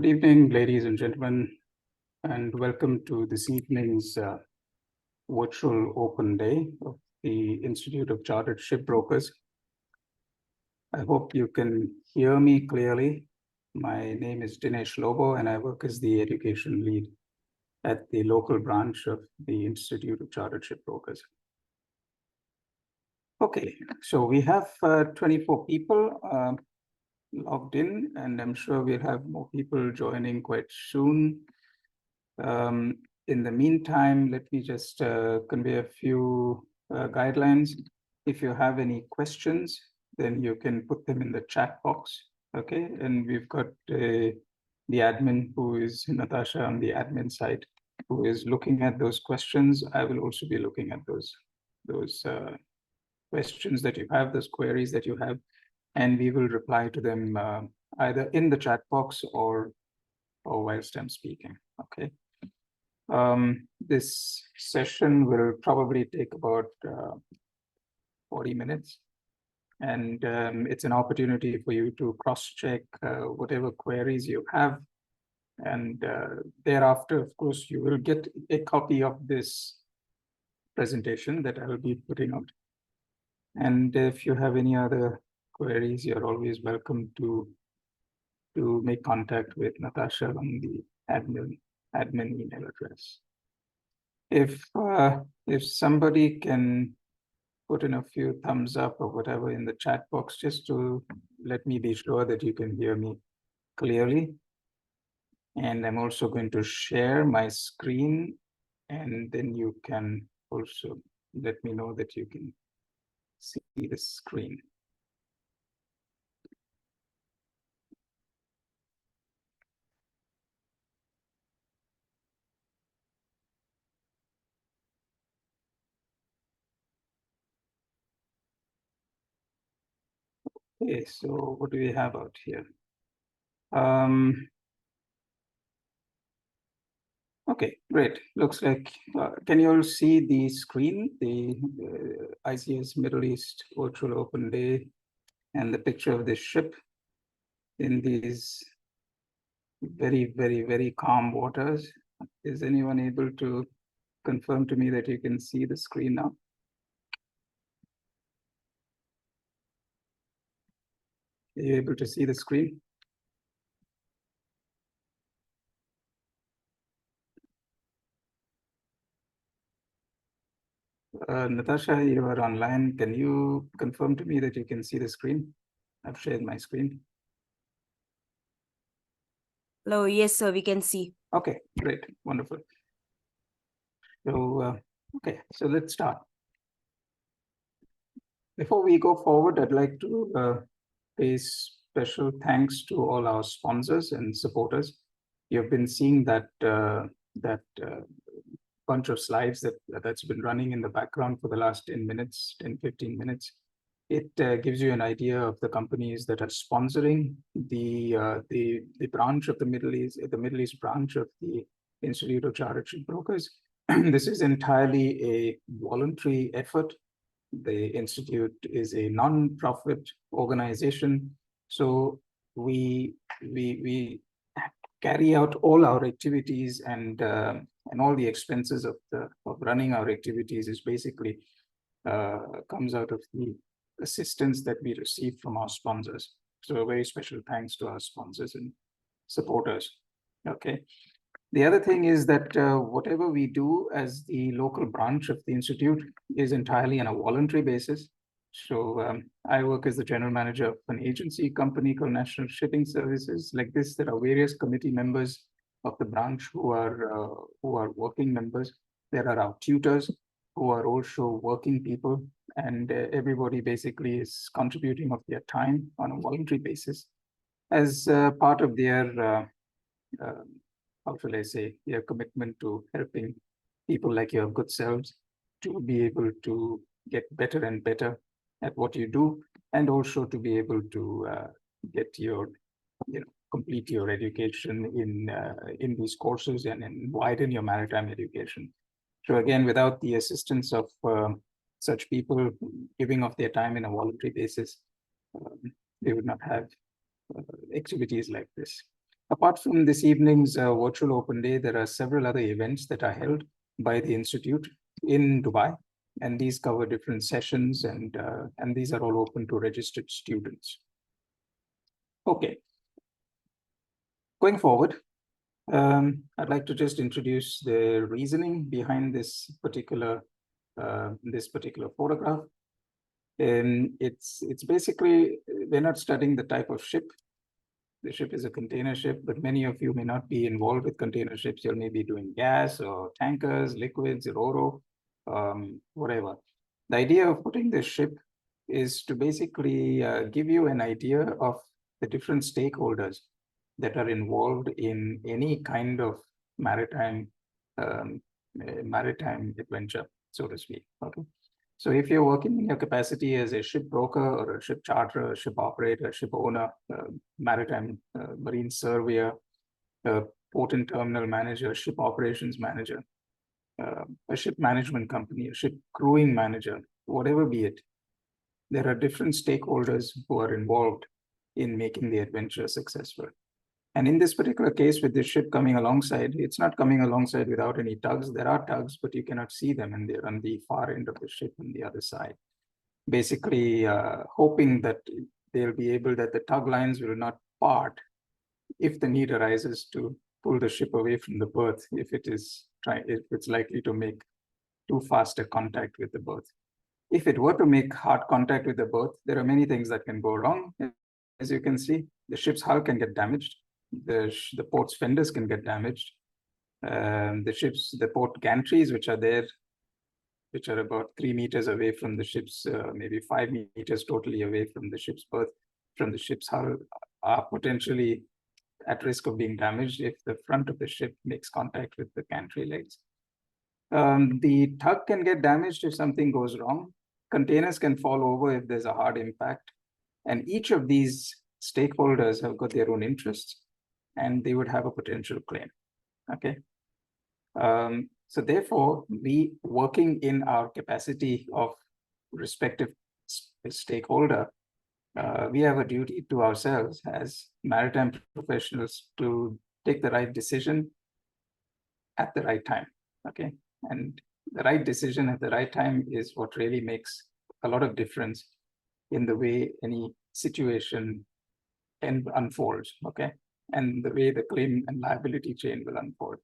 Good evening, ladies and gentlemen, and welcome to this evening's virtual open day of the Institute of Chartered Shipbrokers. I hope you can hear me clearly. My name is Dinesh Lobo, and I work as the education lead at the local branch of the Institute of Chartered Shipbrokers. Okay, so we have 24 people logged in, and I'm sure we'll have more people joining quite soon. In the meantime, let me just convey a few guidelines. If you have any questions, then you can put them in the chat box, okay? And we've got the admin, who is Natasha on the admin side, who is looking at those questions. I will also be looking at those questions that you have, those queries that you have, and we will reply to them either in the chat box or whilst I'm speaking, okay? This session will probably take about 40 minutes, and it's an opportunity for you to cross-check whatever queries you have, and thereafter, of course, you will get a copy of this presentation that I will be putting out. And if you have any other queries, you're always welcome to make contact with Natasha on the admin email address. If somebody can put in a few thumbs up or whatever in the chat box, just to let me be sure that you can hear me clearly. And I'm also going to share my screen, and then you can also let me know that you can see the screen. Okay, so what do we have out here? Okay, great. Looks like, can you all see the screen, the ICS Middle East Virtual Open Day, and the picture of the ship in these very, very, very calm waters? Is anyone able to confirm to me that you can see the screen now? Are you able to see the screen? Natasha, you are online. Can you confirm to me that you can see the screen? I've shared my screen. Hello, yes, sir, we can see. Okay, great, wonderful. So, okay, so let's start. Before we go forward, I'd like to pay special thanks to all our sponsors and supporters. You've been seeing that bunch of slides that's been running in the background for the last 10 minutes, 10, 15 minutes. It gives you an idea of the companies that are sponsoring the branch of the Middle East branch of the Institute of Chartered Shipbrokers. This is entirely a voluntary effort. The Institute is a non-profit organization, so we carry out all our activities, and all the expenses of running our activities is basically comes out of the assistance that we receive from our sponsors. So a very special thanks to our sponsors and supporters. Okay. The other thing is that whatever we do as the local branch of the Institute is entirely on a voluntary basis. So I work as the general manager of an agency company called National Shipping Services. Like this, there are various committee members of the branch who are working members. There are our tutors who are also working people, and everybody basically is contributing of their time on a voluntary basis as part of their how shall I say, their commitment to helping people like your good selves to be able to get better and better at what you do, and also to be able to get your, complete your education in these courses and widen your maritime education. So again, without the assistance of such people giving of their time in a voluntary basis, they would not have activities like this. Apart from this evening's virtual open day, there are several other events that are held by the Institute in Dubai, and these cover different sessions, and these are all open to registered students. Okay. Going forward, I'd like to just introduce the reasoning behind this particular photograph. It's basically, we're not studying the type of ship. The ship is a container ship, but many of you may not be involved with container ships. You may be doing gas or tankers, liquids, ro-ro, whatever. The idea of putting this ship is to basically give you an idea of the different stakeholders that are involved in any kind of maritime adventure, so to speak. Okay. So if you're working in your capacity as a ship broker or a ship charterer, a ship operator, a ship owner, maritime marine surveyor, port and terminal manager, ship operations manager, a ship management company, a ship crewing manager, whatever be it, there are different stakeholders who are involved in making the adventure successful. And in this particular case, with this ship coming alongside, it's not coming alongside without any tugs. There are tugs, but you cannot see them, and they're on the far end of the ship on the other side. Basically, hoping that they'll be able, that the tug lines will not part if the need arises to pull the ship away from the berth, if it's likely to make too fast a contact with the berth. If it were to make hard contact with the berth, there are many things that can go wrong. As you can see, the ship's hull can get damaged. The port's fenders can get damaged. The port gantries, which are there, which are about 3 meters away from the ship's, maybe 5 meters totally away from the ship's berth, from the ship's hull, are potentially at risk of being damaged if the front of the ship makes contact with the gantry legs. The tug can get damaged if something goes wrong. Containers can fall over if there's a hard impact. And each of these stakeholders have got their own interests, and they would have a potential claim. Okay. So therefore, we, working in our capacity of respective stakeholder, we have a duty to ourselves as maritime professionals to take the right decision at the right time. Okay. And the right decision at the right time is what really makes a lot of difference in the way any situation unfolds. Okay. And the way the claim and liability chain will unfold.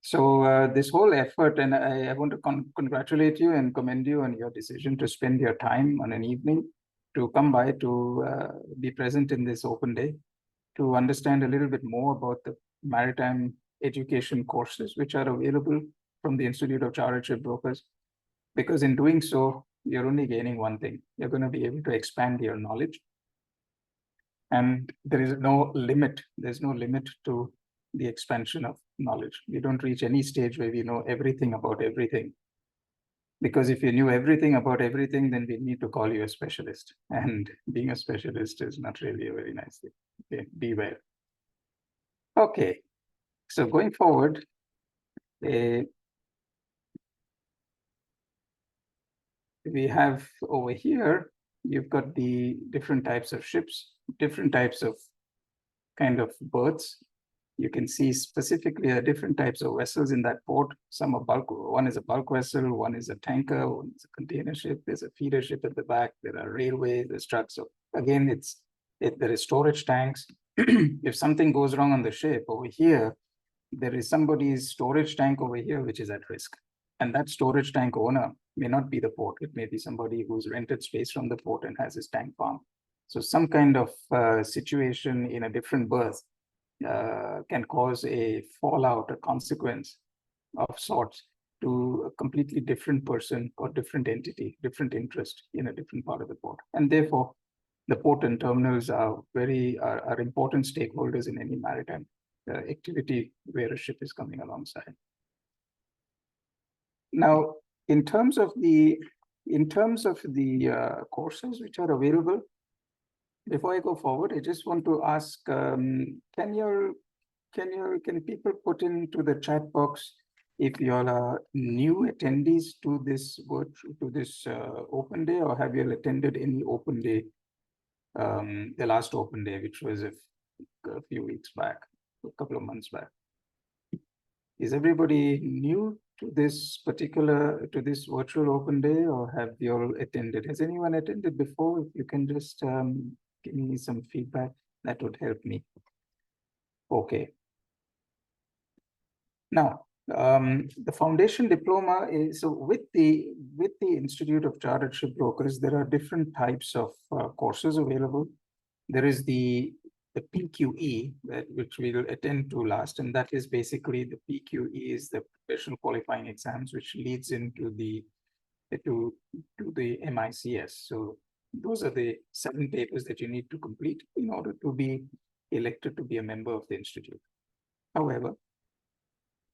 So this whole effort, and I want to congratulate you and commend you on your decision to spend your time on an evening to come by to be present in this open day, to understand a little bit more about the maritime education courses which are available from the Institute of Chartered Shipbrokers. Because in doing so, you're only gaining one thing. You're going to be able to expand your knowledge. And there is no limit. There's no limit to the expansion of knowledge. We don't reach any stage where we know everything about everything. Because if you knew everything about everything, then we need to call you a specialist. And being a specialist is not really a very nice thing. Okay, beware. Okay, so going forward, we have over here, you've got the different types of ships, different types of kind of berths. You can see specifically different types of vessels in that port. Some are bulk, one is a bulk vessel, one is a tanker, one is a container ship, there's a feeder ship at the back, there are railways, there's trucks. So again, there is storage tanks. If something goes wrong on the ship over here, there is somebody's storage tank over here which is at risk. And that storage tank owner may not be the port. It may be somebody who's rented space from the port and has his tank farm. So some kind of situation in a different berth can cause a fallout, a consequence of sorts to a completely different person or different entity, different interest in a different part of the port. And therefore, the port and terminals are important stakeholders in any maritime activity where a ship is coming alongside. Now, in terms of the courses which are available, before I go forward, I just want to ask: can people put into the chat box if you all are new attendees to this open day, or have you all attended any open day, the last open day, which was a few weeks back, a couple of months back. Is everybody new to this virtual open day, or have you all attended? Has anyone attended before? If you can just give me some feedback, that would help me. Okay. Now, the foundation diploma is, so with the Institute of Chartered Shipbrokers, there are different types of courses available. There is the PQE, which we'll attend to last, and that is basically the PQE is the professional qualifying exams, which leads into the to the MICS. So those are the 7 papers that you need to complete in order to be elected to be a member of the institute. However,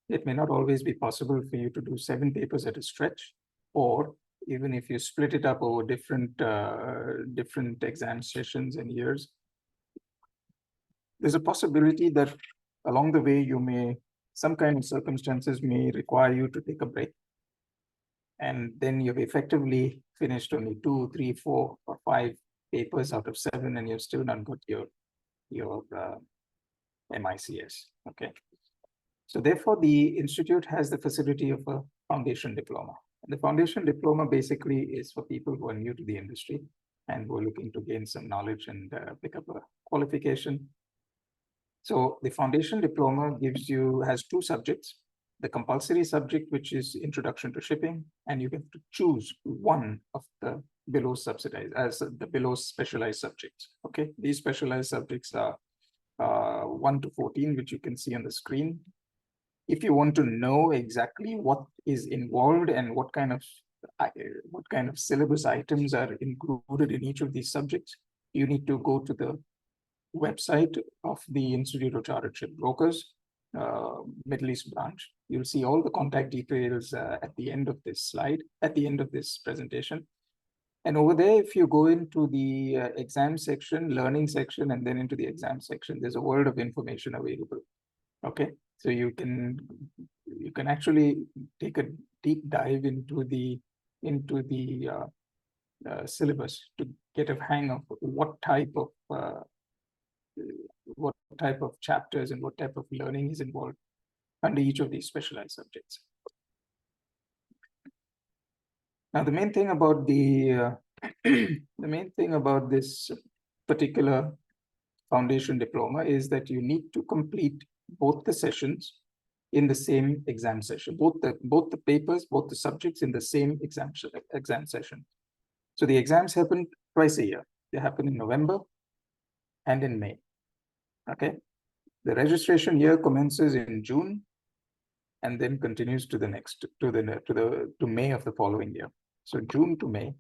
it may not always be possible for you to do 7 papers at a stretch, or even if you split it up over different exam sessions and years, there's a possibility that along the way some kind of circumstances may require you to take a break, and then you've effectively finished only 2, 3, 4, or 5 papers out of 7, and you've still not got your MICS. Okay. So therefore, the institute has the facility of a foundation diploma. And the foundation diploma basically is for people who are new to the industry and who are looking to gain some knowledge and pick up a qualification. So the foundation diploma has 2 subjects: the compulsory subject, which is Introduction to Shipping, and you get to choose one of the below specialized subjects. Okay, these specialized subjects are 1 to 14, which you can see on the screen. If you want to know exactly what is involved and what kind of syllabus items are included in each of these subjects, you need to go to the website of the Institute of Chartered Shipbrokers, Middle East branch. You'll see all the contact details at the end of this presentation. And over there, if you go into the exam section, learning section, and then into the exam section, there's a world of information available. Okay, so you can actually take a deep dive into the syllabus to get a hang of what type of chapters and what type of learning is involved under each of these specialized subjects. Now, the main thing about this particular foundation diploma is that you need to complete both the sessions in the same exam session, both the papers, both the subjects in the same exam session. So the exams happen twice a year. They happen in November and in May. Okay, the registration year commences in June and then continues to May of the following year. So June to May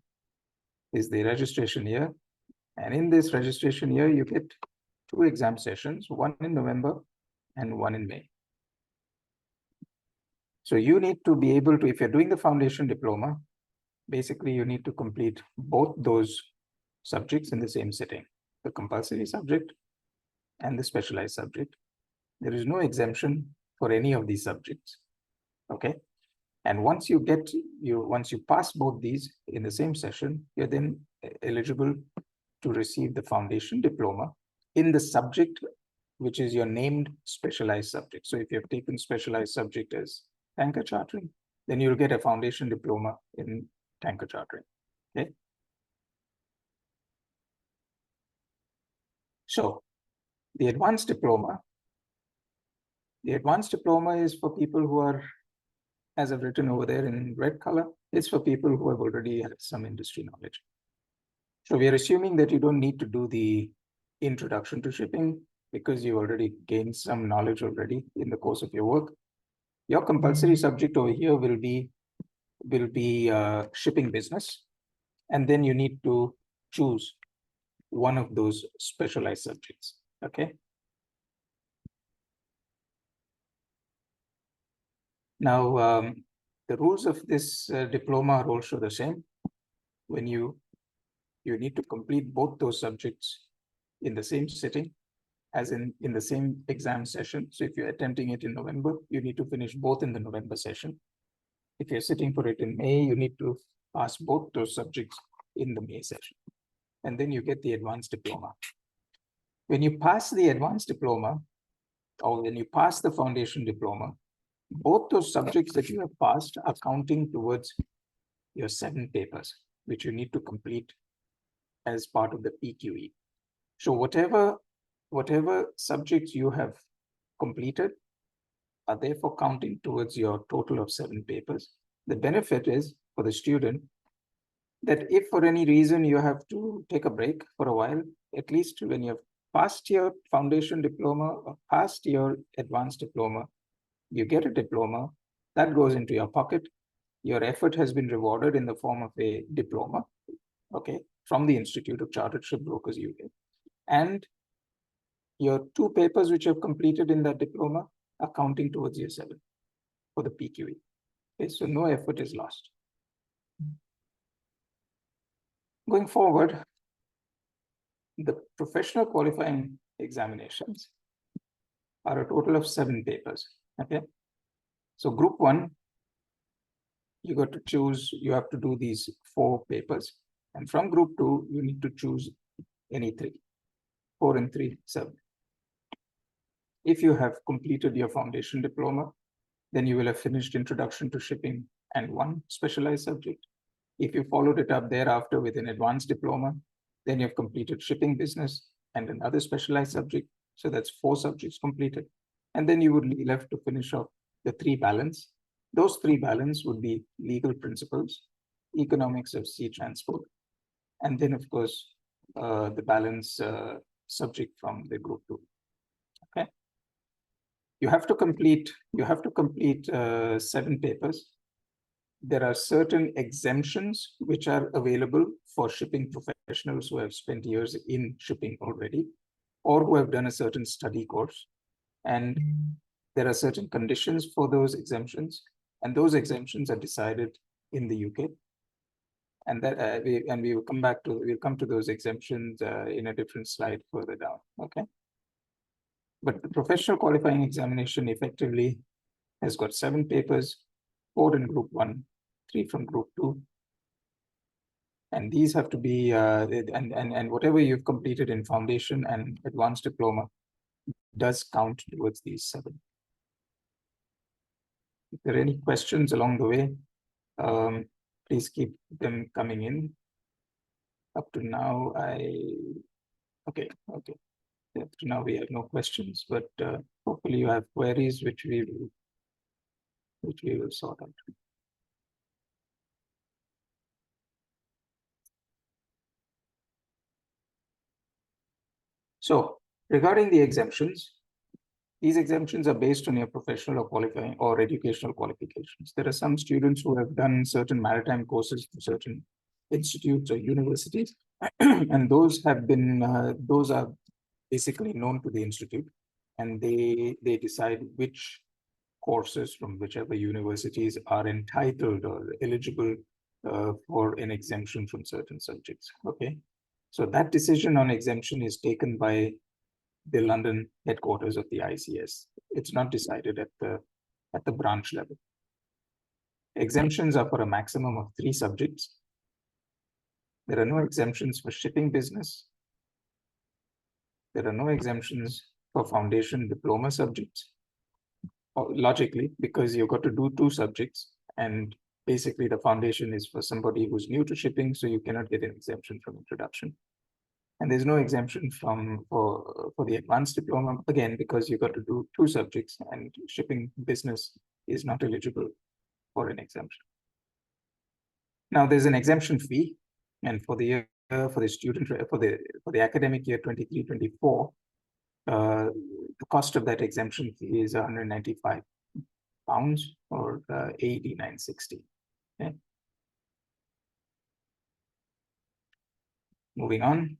is the registration year, and in this registration year you get 2 exam sessions, one in November and one in May. So you need to be able to, if you're doing the foundation diploma, basically you need to complete both those subjects in the same sitting, the compulsory subject and the specialized subject. There is no exemption for any of these subjects. Okay. And once you pass both these in the same session, you're then eligible to receive the foundation diploma in the subject which is your named specialized subject. So if you have taken specialized subject as tanker chartering, then you'll get a foundation diploma in tanker chartering. Okay. So the advanced diploma is for people who are, as I've written over there in red color, it's for people who have already had some industry knowledge. So we are assuming that you don't need to do the introduction to shipping because you already gained some knowledge already in the course of your work. Your compulsory subject over here will be shipping business, and then you need to choose one of those specialized subjects. Okay. Now, the rules of this diploma are also the same. When you need to complete both those subjects in the same sitting, as in the same exam session. So if you're attempting it in November, you need to finish both in the November session. If you're sitting for it in May, you need to pass both those subjects in the May session. And then you get the advanced diploma. When you pass the advanced diploma, or when you pass the foundation diploma, both those subjects that you have passed are counting towards your 7 papers, which you need to complete as part of the PQE. So whatever subjects you have completed are therefore counting towards your total of 7 papers. The benefit is for the student that if for any reason you have to take a break for a while, at least when you've passed your foundation diploma or passed your advanced diploma, you get a diploma that goes into your pocket. Your effort has been rewarded in the form of a diploma, okay, from the Institute of Chartered Shipbrokers UK. And your 2 papers which you have completed in that diploma are counting towards your 7 for the PQE. Okay, so no effort is lost. Going forward, the professional qualifying examinations are a total of 7 papers. Okay, so group 1, you got to choose, you have to do these 4 papers, and from group 2, you need to choose any 3. 4 and 3, 7. If you have completed your foundation diploma, then you will have finished introduction to shipping and 1 specialized subject. If you followed it up thereafter with an advanced diploma, then you've completed shipping business and another specialized subject. So that's 4 subjects completed. And then you would be left to finish off the 3 balance. Those 3 balance would be legal principles, economics of sea transport, and then of course, the balance subject from the group 2. Okay. You have to complete 7 papers. There are certain exemptions which are available for shipping professionals who have spent years in shipping already, or who have done a certain study course. And there are certain conditions for those exemptions, and those exemptions are decided in the UK. And that we'll come to those exemptions in a different slide further down. Okay. But the professional qualifying examination effectively has got 7 papers, 4 in group 1, 3 from group 2. And these have to be, and whatever you've completed in foundation and advanced diploma does count towards these 7. If there are any questions along the way, please keep them coming in. Up to now, okay. Up to now we have no questions, but hopefully you have queries which we will sort out. So regarding the exemptions, these exemptions are based on your professional or qualifying or educational qualifications. There are some students who have done certain maritime courses to certain institutes or universities, and those are basically known to the institute, and they decide which courses from whichever universities are entitled or eligible for an exemption from certain subjects. Okay, so that decision on exemption is taken by the London headquarters of the ICS. It's not decided at the branch level. Exemptions are for a maximum of 3 subjects. There are no exemptions for shipping business. There are no exemptions for foundation diploma subjects. Logically, because you've got to do 2 subjects, and basically the foundation is for somebody who's new to shipping, so you cannot get an exemption from introduction. And there's no exemption for the advanced diploma, again, because you've got to do 2 subjects, and shipping business is not eligible for an exemption. Now there's an exemption fee, and for the year, for the academic year 23-24, the cost of that exemption fee is £195 or AED 960. Okay. Moving on.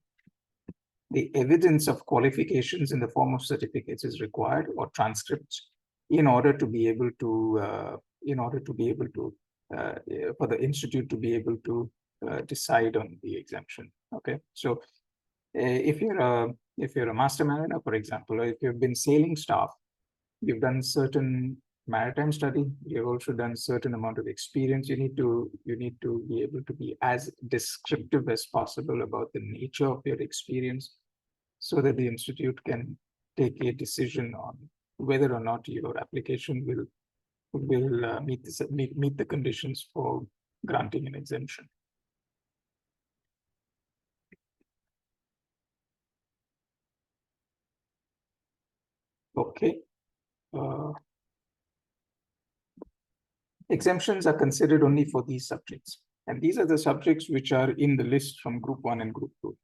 The evidence of qualifications in the form of certificates is required, or transcripts, in order to be able to for the institute to be able to decide on the exemption. Okay, so if you're a master mariner, for example, or if you've been sailing staff, you've done certain maritime study, you've also done certain amount of experience, you need to be able to be as descriptive as possible about the nature of your experience, so that the institute can take a decision on whether or not your application will meet the conditions for granting an exemption. Okay. Exemptions are considered only for these subjects, and these are the subjects which are in the list from Group 1 and Group 2.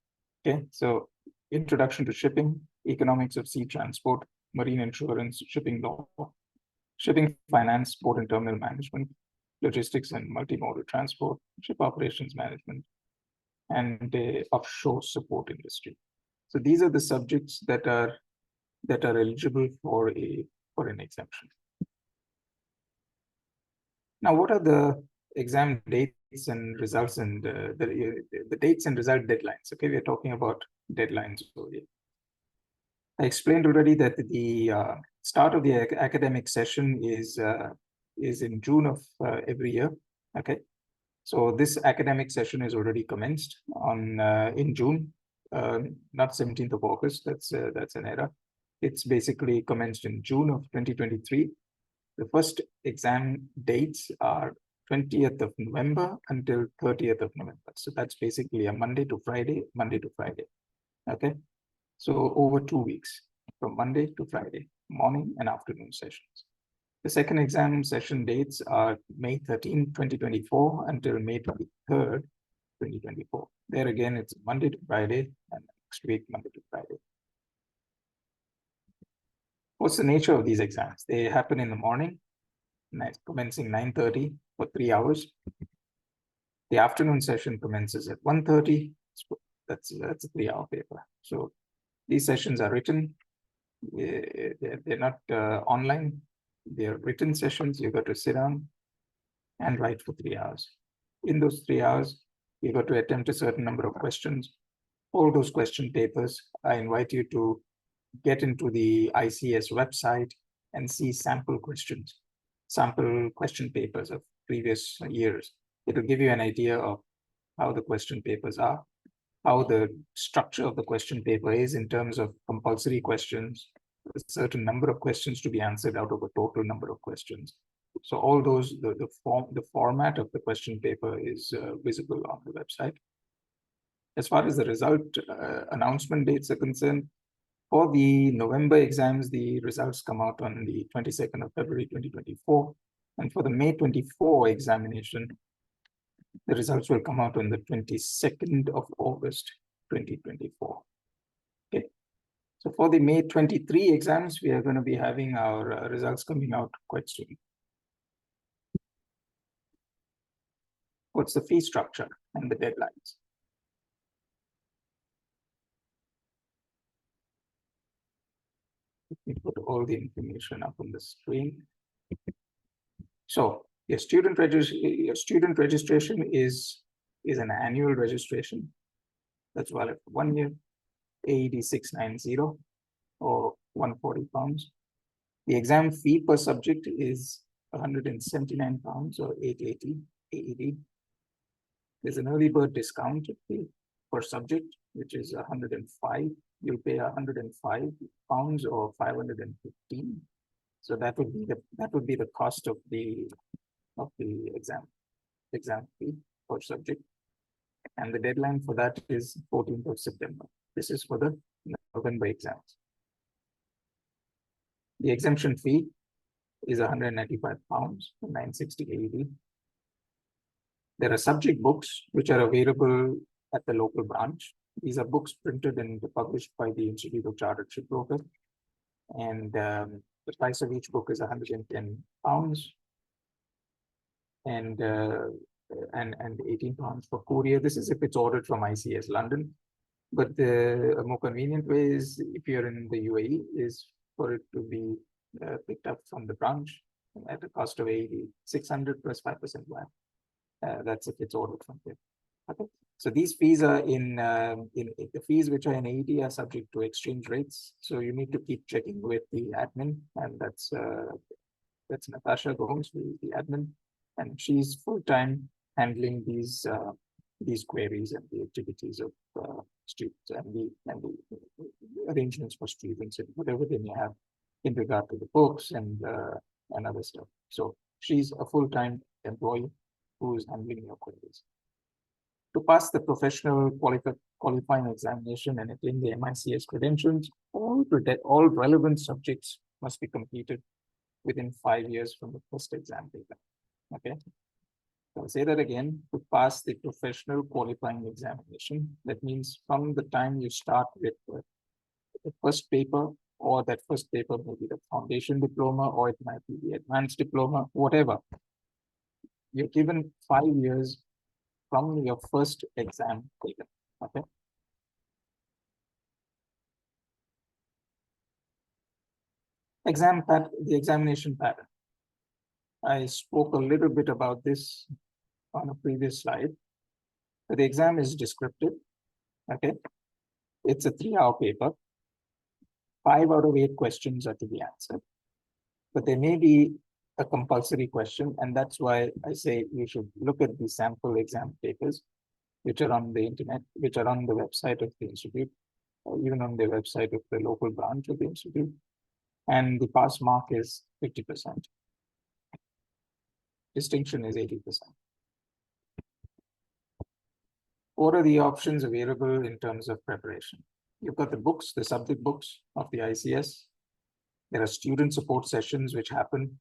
Okay, so introduction to shipping, economics of sea transport, marine insurance, shipping law, shipping finance, port and terminal management, logistics and multimodal transport, ship operations management, and offshore support industry. So these are the subjects that are eligible for an exemption. Now, what are the exam dates and results and the dates and result deadlines? Okay, we are talking about deadlines over here. I explained already that the start of the academic session is in June of every year. Okay, so this academic session is already commenced on in June, not 17th of August. That's an error. It's basically commenced in June of 2023. The first exam dates are 20th of November until 30th of November. So that's basically a Monday to Friday. Okay. So over 2 weeks, from Monday to Friday, morning and afternoon sessions. The second exam session dates are May 13, 2024 until May 23rd, 2024. There again, it's Monday to Friday and next week, Monday to Friday. What's the nature of these exams? They happen in the morning, commencing 9:30 for 3 hours. The afternoon session commences at 1:30. That's a 3-hour paper. So these sessions are written. They're not online. They're written sessions. You got to sit down and write for 3 hours. In those 3 hours, you got to attempt a certain number of questions. All those question papers, I invite you to get into the ICS website and see sample question papers of previous years. It will give you an idea of how the question papers are, how the structure of the question paper is in terms of compulsory questions, a certain number of questions to be answered out of a total number of questions. So all those, the format of the question paper is visible on the website. As far as the result announcement dates are concerned, for the November exams, the results come out on the 22nd of February, 2024. And for the May 24 examination, the results will come out on the 22nd of August, 2024. Okay. So for the May 23 exams, we are going to be having our results coming out quite soon. What's the fee structure and the deadlines? Let me put all the information up on the screen. So your student registration is an annual registration. That's valid for 1 year, AED 690 or £140. The exam fee per subject is £179 or 880 AED. There's an early bird discount fee per subject, which is 105. You'll pay £105 or 515. So that would be the cost of the exam fee per subject. And the deadline for that is 14th of September. This is for the November exams. The exemption fee is £195, 960 AED. There are subject books which are available at the local branch. These are books printed and published by the Institute of Chartered Shipbrokers. And the price of each book is £110 and £18 for courier. This is if it's ordered from ICS London. But a more convenient way is, if you're in the UAE, is for it to be picked up from the branch at a cost of 600 plus 5% VAT. That's if it's ordered from here. Okay. So these fees are in the fees which are in AED are subject to exchange rates. So you need to keep checking with the admin, and that's Natasha Gomes, who is the admin, and she's full-time handling these these queries and the activities of students and the arrangements for students and whatever they may have in regard to the books and other stuff. So she's a full-time employee who is handling your queries. To pass the professional qualifying examination and attain the MICS credentials, all relevant subjects must be completed within 5 years from the first exam paper. Okay. I'll say that again. To pass the professional qualifying examination, that means from the time you start with the first paper, or that first paper may be the foundation diploma, or it might be the advanced diploma, whatever. You're given 5 years from your first exam taken. Okay. The examination pattern. I spoke a little bit about this on a previous slide. The exam is descriptive. Okay. It's a 3-hour paper. 5 out of 8 questions are to be answered. But there may be a compulsory question, and that's why I say you should look at the sample exam papers, which are on the internet, which are on the website of the institute, or even on the website of the local branch of the institute. And the pass mark is 50%. Distinction is 80%. What are the options available in terms of preparation? You've got the books, the subject books of the ICS. There are student support sessions which happen.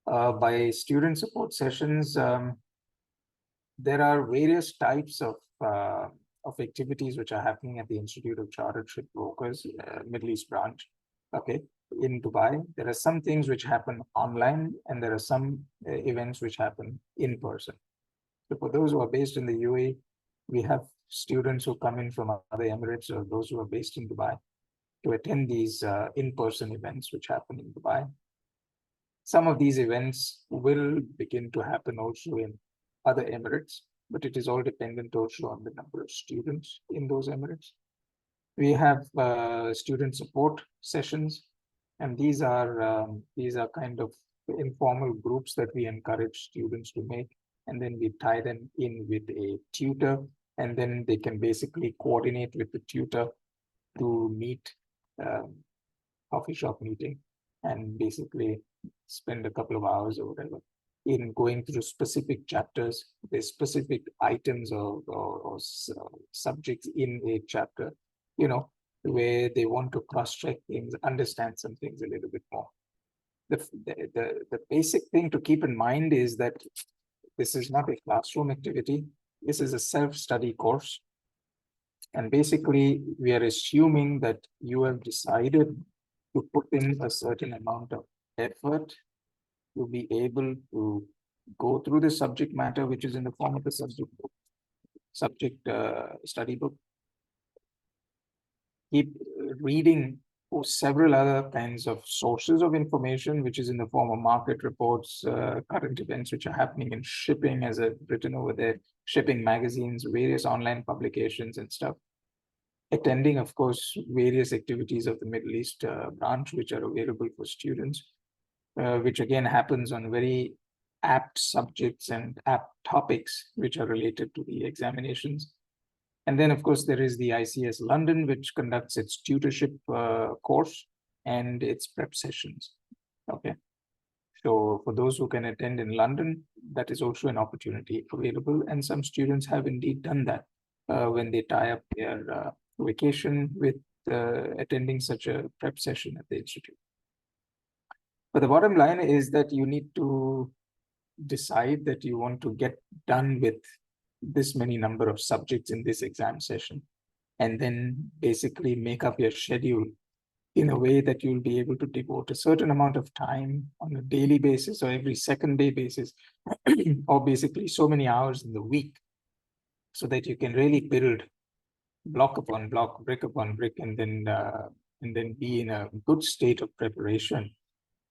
By student support sessions, there are various types of activities which are happening at the Institute of Chartered Brokers, Middle East branch. Okay, in Dubai, there are some things which happen online, and there are some events which happen in person. So for those who are based in the UAE, we have students who come in from other Emirates, or those who are based in Dubai, to attend these in-person events which happen in Dubai. Some of these events will begin to happen also in other Emirates, but it is all dependent also on the number of students in those Emirates. We have student support sessions, and these are kind of informal groups that we encourage students to make, and then we tie them in with a tutor, and then they can basically coordinate with the tutor to meet coffee shop meeting and basically spend a couple of hours or whatever in going through specific chapters, the specific items or subjects in a chapter, you know, where they want to cross-check things, understand some things a little bit more. The basic thing to keep in mind is that this is not a classroom activity. This is a self-study course. And basically, we are assuming that you have decided to put in a certain amount of effort to be able to go through the subject matter, which is in the form of the subject book, study book. Keep reading several other kinds of sources of information, which is in the form of market reports, current events which are happening in shipping, as I've written over there, shipping magazines, various online publications and stuff. Attending, of course, various activities of the Middle East branch, which are available for students, which again happens on very apt subjects and apt topics which are related to the examinations. And then, of course, there is the ICS London, which conducts its tutorship course and its prep sessions. Okay. So for those who can attend in London, that is also an opportunity available. And some students have indeed done that when they tie up their vacation with attending such a prep session at the institute. But the bottom line is that you need to decide that you want to get done with this many number of subjects in this exam session, and then basically make up your schedule in a way that you'll be able to devote a certain amount of time on a daily basis or every second day basis, or basically so many hours in the week, so that you can really build block upon block, brick upon brick, and then be in a good state of preparation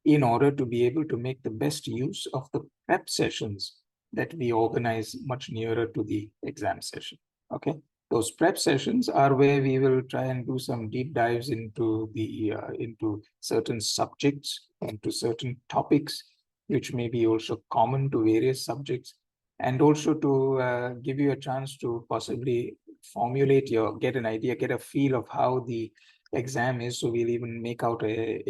in order to be able to make the best use of the prep sessions that we organize much nearer to the exam session. Okay, those prep sessions are where we will try and do some deep dives into into certain subjects, into certain topics, which may be also common to various subjects. and also to give you a chance to possibly formulate get an idea, get a feel of how the exam is. So we'll even make out a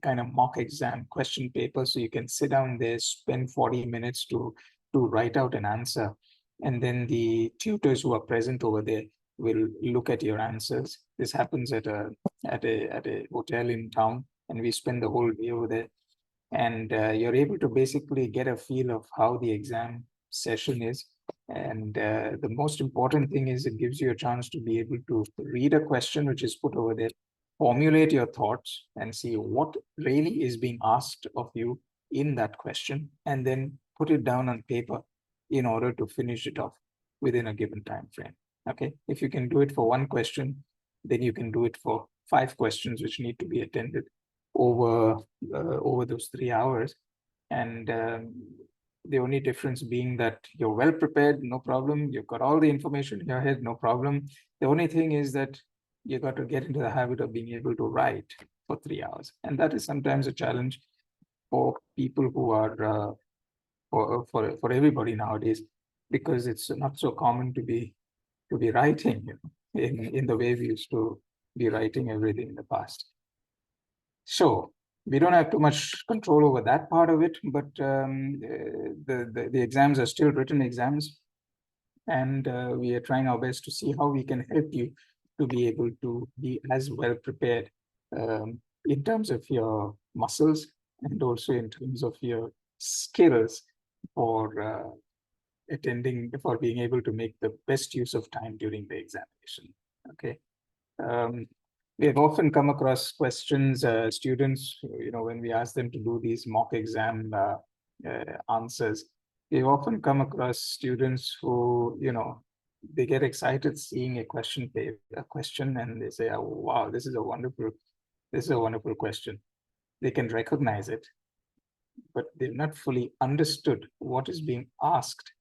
kind of mock exam question paper, so you can sit down there, spend 40 minutes to write out an answer, and then the tutors who are present over there will look at your answers. This happens at a hotel in town, and we spend the whole day over there, and you're able to basically get a feel of how the exam session is. And the most important thing is it gives you a chance to be able to read a question which is put over there, formulate your thoughts, and see what really is being asked of you in that question, and then put it down on paper in order to finish it off within a given time frame. Okay, if you can do it for one question, then you can do it for 5 questions which need to be attended over over those 3 hours. And the only difference being that you're well prepared, no problem. You've got all the information in your head, no problem. The only thing is that you got to get into the habit of being able to write for 3 hours, and that is sometimes a challenge for people who are for everybody nowadays, because it's not so common to be writing, you know, in the way we used to be writing everything in the past. So we don't have too much control over that part of it, but the exams are still written exams, and we are trying our best to see how we can help you to be able to be as well prepared in terms of your muscles, and also in terms of your skills for for being able to make the best use of time during the examination. Okay. We have often come across questions, students, you know, when we ask them to do these mock exam answers, we've often come across students who, you know, they get excited seeing a question, and they say, oh, wow, this is a wonderful question. They can recognize it, but they've not fully understood what is being asked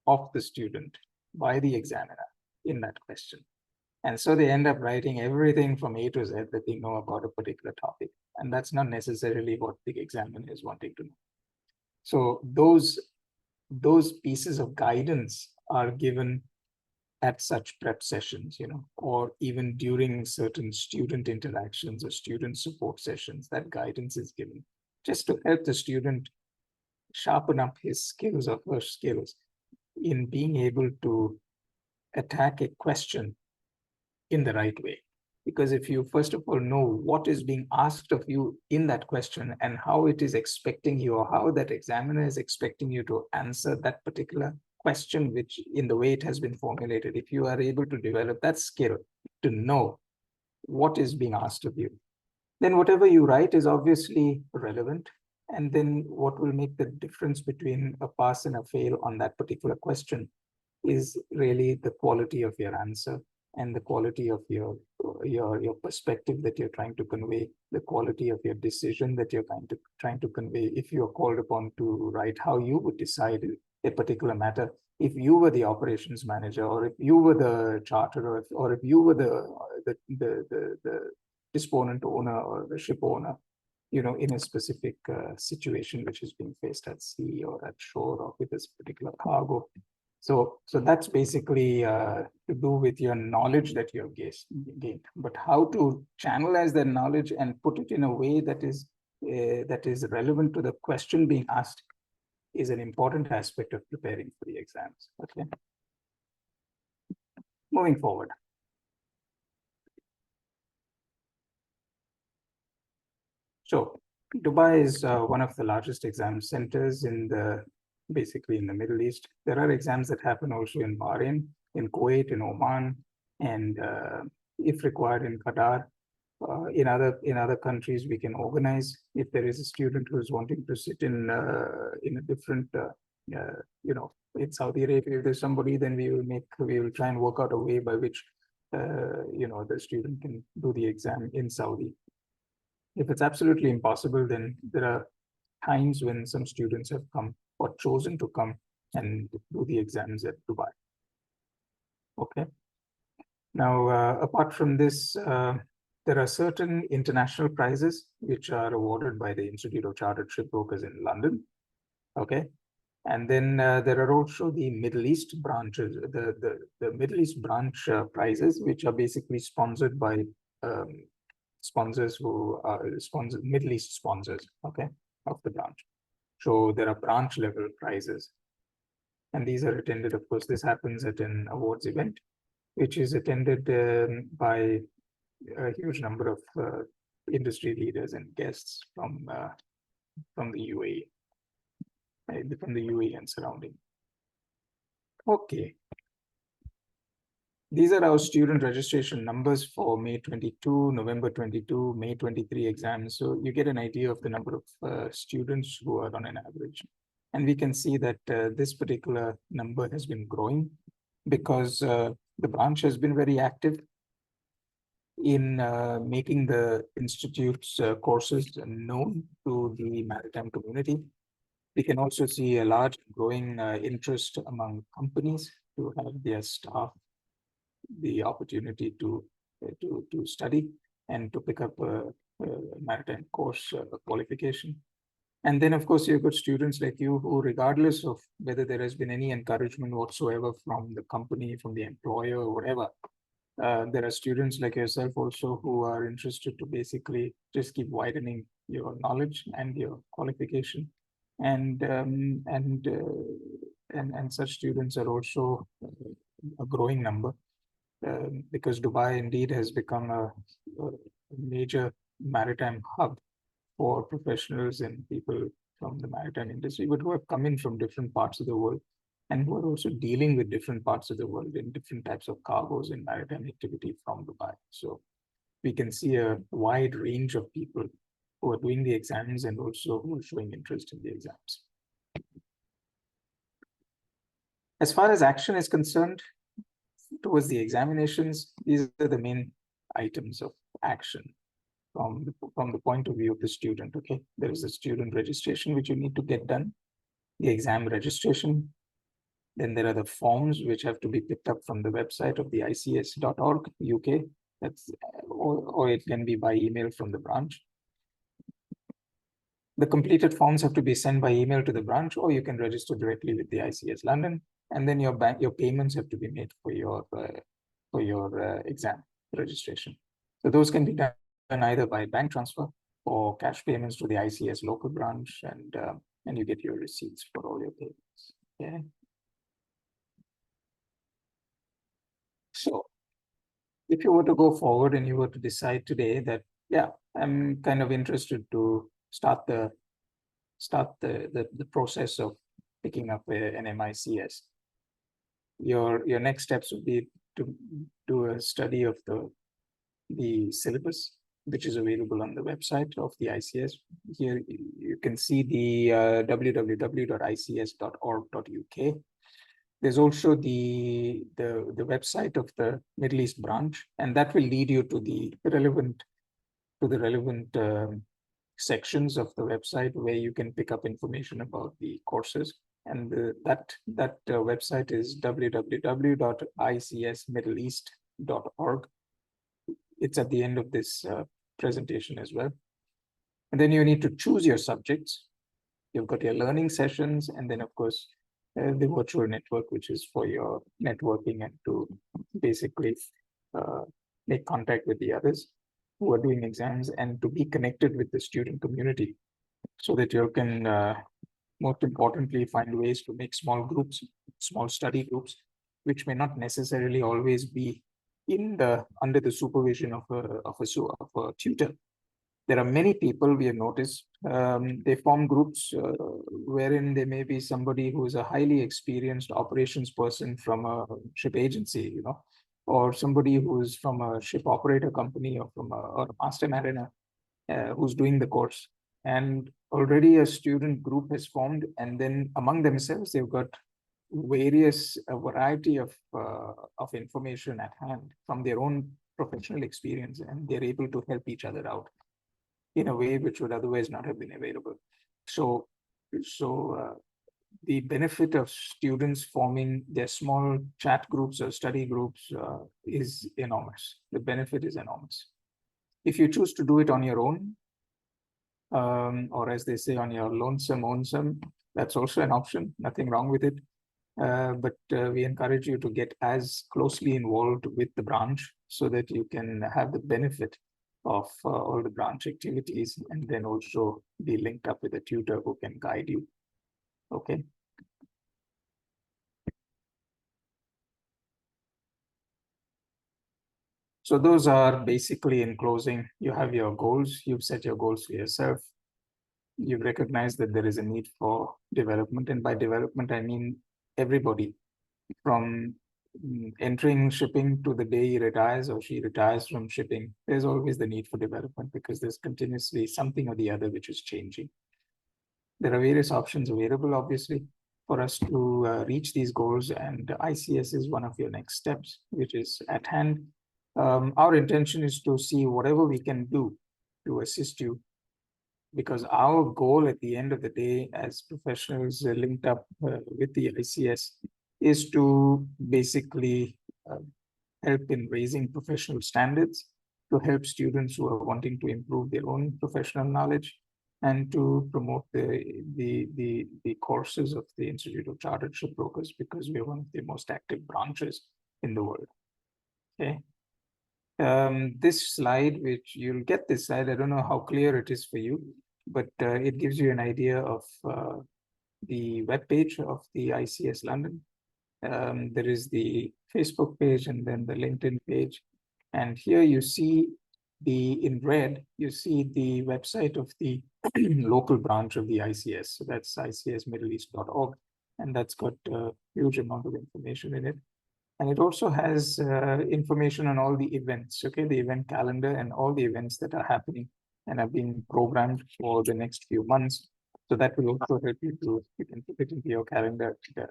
of the student by the examiner in that question. And so they end up writing everything from A to Z that they know about a particular topic. And that's not necessarily what the examiner is wanting to know. So those pieces of guidance are given at such prep sessions, you know, or even during certain student interactions or student support sessions, that guidance is given just to help the student sharpen up his skills or her skills in being able to attack a question in the right way. Because if you first of all know what is being asked of you in that question and how it is expecting you, or how that examiner is expecting you to answer that particular question, which in the way it has been formulated, if you are able to develop that skill to know what is being asked of you, then whatever you write is obviously relevant. And then what will make the difference between a pass and a fail on that particular question is really the quality of your answer, and the quality of your perspective that you're trying to convey, the quality of your decision that you're trying to convey. If you are called upon to write how you would decide a particular matter, if you were the operations manager, or if you were the charterer, or if you were the disponent owner or the ship owner, you know, in a specific situation which is being faced at sea or at shore or with this particular cargo. So that's basically to do with your knowledge that you have gained. But how to channelize that knowledge and put it in a way that is relevant to the question being asked is an important aspect of preparing for the exams. Okay. Moving forward. So Dubai is one of the largest exam centers basically in the Middle East. There are exams that happen also in Bahrain, in Kuwait, in Oman, and if required in Qatar. In other countries, we can organize if there is a student who is wanting to sit in a different, you know, in Saudi Arabia. If there's somebody, then we will try and work out a way by which you know, the student can do the exam in Saudi. If it's absolutely impossible, then there are times when some students have come or chosen to come and do the exams at Dubai. Okay. Now, apart from this, there are certain international prizes which are awarded by the Institute of Chartered Shipbrokers in London. Okay. And then there are also the Middle East branches, the Middle East branch prizes, which are basically sponsored by sponsors who are Middle East sponsors, okay, of the branch. So there are branch level prizes. And these are attended, of course, this happens at an awards event, which is attended by a huge number of industry leaders and guests from the UAE, from the UAE and surrounding. Okay. These are our student registration numbers for May 22, November 22, May 23 exams. So you get an idea of the number of students who are on an average. And we can see that this particular number has been growing because the branch has been very active in making the institute's courses known to the maritime community. We can also see a large growing interest among companies to have their staff the opportunity to study and to pick up a maritime course qualification. And then, of course, you've got students like you who, regardless of whether there has been any encouragement whatsoever from the company, from the employer, or whatever, there are students like yourself also who are interested to basically just keep widening your knowledge and your qualification. And such students are also a growing number. Because Dubai indeed has become a major maritime hub for professionals and people from the maritime industry, but who have come in from different parts of the world and who are also dealing with different parts of the world in different types of cargoes and maritime activity from Dubai. So we can see a wide range of people who are doing the exams and also who are showing interest in the exams. As far as action is concerned, towards the examinations, these are the main items of action from the point of view of the student. Okay, there is a student registration which you need to get done, the exam registration. Then there are the forms which have to be picked up from the website of the ICS.org UK. That's or it can be by email from the branch. The completed forms have to be sent by email to the branch, or you can register directly with the ICS London. And then your payments have to be made for your exam registration. So those can be done either by bank transfer or cash payments to the ICS local branch, and you get your receipts for all your payments. Okay. So if you were to go forward and you were to decide today that, yeah, I'm kind of interested to start the process of picking up an MICS, your next steps would be to do a study of the syllabus, which is available on the website of the ICS. Here you can see the www.ics.org.uk. There's also the website of the Middle East branch, and that will lead you to the relevant sections of the website where you can pick up information about the courses. And that website is www.icsmiddleeast.org. It's at the end of this presentation as well. And then you need to choose your subjects. You've got your learning sessions, and then of course, the virtual network, which is for your networking and to basically make contact with the others who are doing exams and to be connected with the student community so that you can, most importantly, find ways to make small groups, small study groups, which may not necessarily always be under the supervision of a tutor. There are many people we have noticed, they form groups wherein there may be somebody who is a highly experienced operations person from a ship agency, or somebody who's from a ship operator company or from a master mariner who's doing the course. And already a student group has formed, and then among themselves, they've got various variety of information at hand from their own professional experience, and they're able to help each other out in a way which would otherwise not have been available. So the benefit of students forming their small chat groups or study groups is enormous. The benefit is enormous. If you choose to do it on your own, or as they say, on your lonesome. That's also an option, nothing wrong with it. But we encourage you to get as closely involved with the branch so that you can have the benefit of all the branch activities, and then also be linked up with a tutor who can guide you. Okay. So those are basically, in closing, you have your goals, you've set your goals for yourself. You've recognized that there is a need for development. And by development, I mean everybody from entering shipping to the day he retires or she retires from shipping. There's always the need for development because there's continuously something or the other which is changing. There are various options available, obviously, for us to reach these goals, and ICS is one of your next steps, which is at hand. Our intention is to see whatever we can do to assist you, because our goal at the end of the day as professionals linked up with the ICS is to basically help in raising professional standards, to help students who are wanting to improve their own professional knowledge, and to promote the courses of the Institute of Chartered Shipbrokers, because we are one of the most active branches in the world. Okay. This slide, which you'll get this slide, I don't know how clear it is for you, but it gives you an idea of the webpage of the ICS London. There is the Facebook page and then the LinkedIn page. And here you see in red, you see the website of the local branch of the ICS. So that's icsmiddleeast.org. And that's got a huge amount of information in it. And it also has information on all the events, okay, the event calendar and all the events that are happening and are being programmed for the next few months. So that will also help you can put it into your calendar to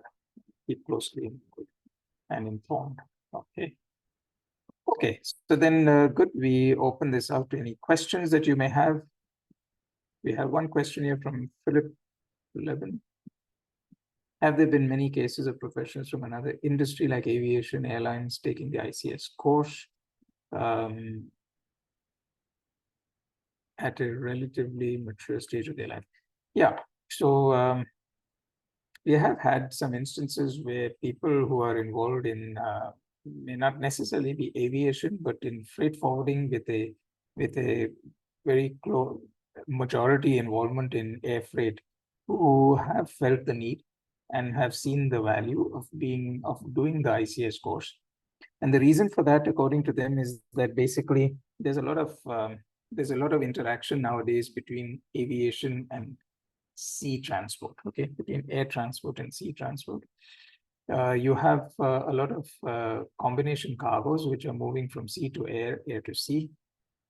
keep closely and informed. Okay. Okay, so then good, we open this out to any questions that you may have. We have one question here from Philip Levin. Have there been many cases of professionals from another industry like aviation, airlines taking the ICS course at a relatively mature stage of their life? Yeah, so we have had some instances where people who are involved in may not necessarily be aviation, but in freight forwarding with a very close majority involvement in air freight, who have felt the need and have seen the value of doing the ICS course. And the reason for that, according to them, is that basically there's a lot of interaction nowadays between aviation and sea transport, okay, between air transport and sea transport. You have a lot of combination cargoes which are moving from sea to air, air to sea.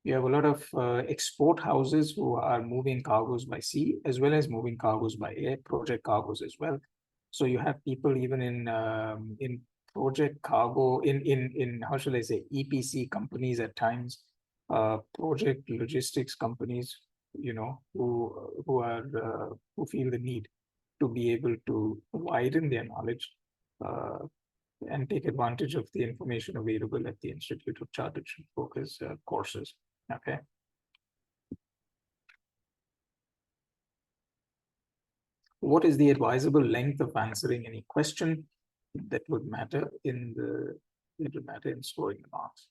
You have a lot of export houses who are moving cargoes by sea as well as moving cargoes by air, project cargoes as well. So you have people even in project cargo, in how shall I say, EPC companies at times, project logistics companies, you know, who feel the need to be able to widen their knowledge and take advantage of the information available at the Institute of Chartered Shipbrokers courses. Okay. What is the advisable length of answering any question that would matter in scoring the marks?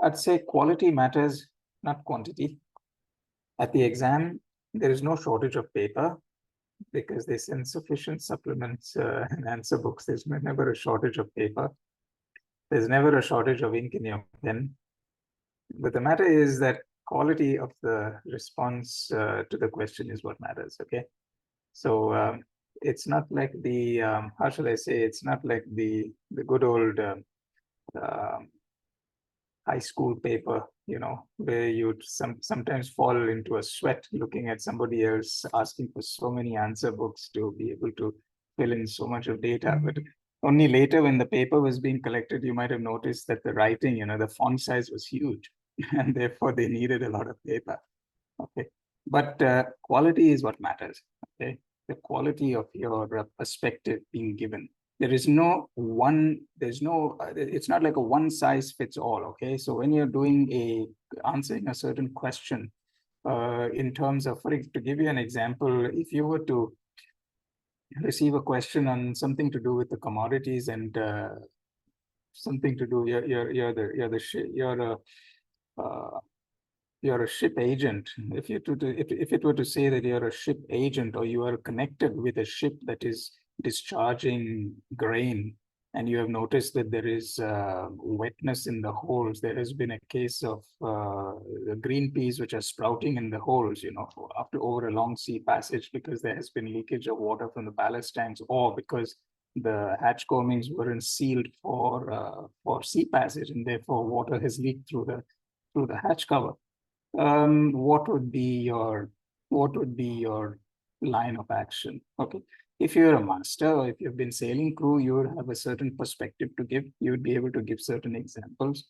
I'd say quality matters, not quantity. At the exam, there is no shortage of paper because they send sufficient supplements and answer books. There's never a shortage of paper. There's never a shortage of ink in your pen. But the matter is that quality of the response to the question is what matters, okay? So it's not like the, how shall I say, it's not like the good old high school paper, you know, where you'd sometimes fall into a sweat looking at somebody else asking for so many answer books to be able to fill in so much of data. But only later when the paper was being collected, you might have noticed that the writing, you know, the font size was huge and therefore they needed a lot of paper. Okay. But quality is what matters. Okay. The quality of your perspective being given. There is no one, it's not like a one size fits all. Okay. So when you're answering a certain question, in terms of, to give you an example, if you were to receive a question on something to do with the commodities and something to do, you're a ship agent. If it were to say that you're a ship agent, or you are connected with a ship that is discharging grain, and you have noticed that there is wetness in the holes, there has been a case of green peas which are sprouting in the holes, after over a long sea passage, because there has been leakage of water from the ballast tanks, or because the hatch combings weren't sealed for sea passage, and therefore water has leaked through the hatch cover. What would be your line of action? Okay, if you're a master, or if you've been sailing crew, you would have a certain perspective to give. You would be able to give certain examples.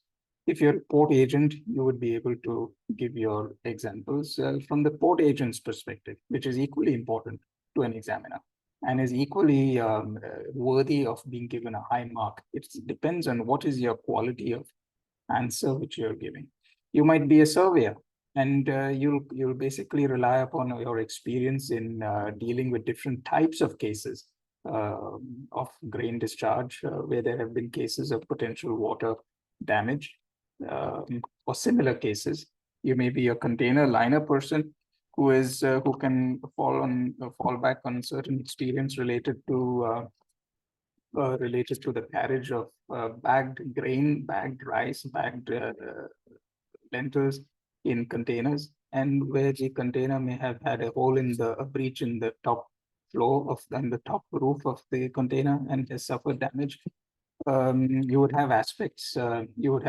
If you're a port agent, you would be able to give your examples from the port agent's perspective, which is equally important to an examiner and is equally worthy of being given a high mark. It depends on what is your quality of answer which you're giving. You might be a surveyor, and you'll basically rely upon your experience in dealing with different types of cases of grain discharge, where there have been cases of potential water damage or similar cases. You may be a container liner person who can fall back on certain experience related to the carriage of bagged grain, bagged rice, bagged lentils in containers, and where the container may have had a breach in the top floor and the top roof of the container and has suffered damage. You would have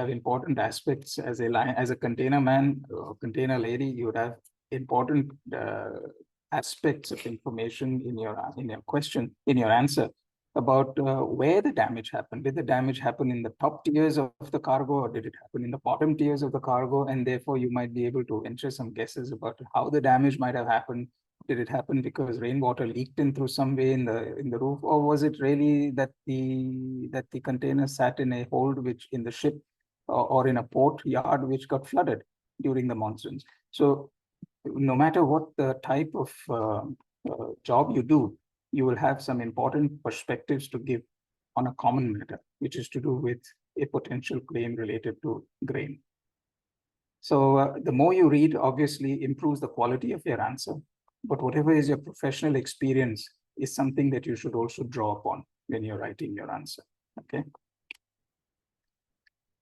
important aspects as a container man or container lady. You would have important aspects of information in your answer about where the damage happened. Did the damage happen in the top tiers of the cargo, or did it happen in the bottom tiers of the cargo? And therefore, you might be able to enter some guesses about how the damage might have happened. Did it happen because rainwater leaked in through some way in the roof, or was it really that the container sat in a hold which in the ship or in a port yard which got flooded during the monsoons? So no matter what the type of job you do, you will have some important perspectives to give on a common matter, which is to do with a potential claim related to grain. So the more you read, obviously, improves the quality of your answer. But whatever is your professional experience is something that you should also draw upon when you're writing your answer. Okay.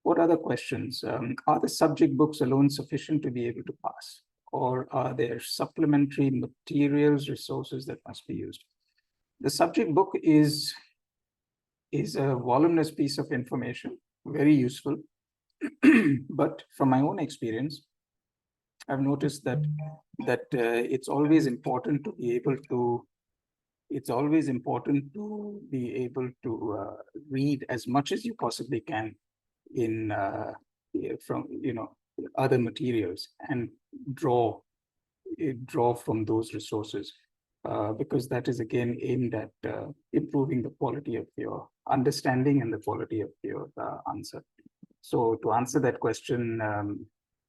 What other questions? Are the subject books alone sufficient to be able to pass? Or are there supplementary materials, resources that must be used? The subject book is a voluminous piece of information, very useful. But from my own experience, I've noticed that it's always important to be able to read as much as you possibly can in from other materials and draw from those resources, because that is again aimed at improving the quality of your understanding and the quality of your answer. So to answer that question,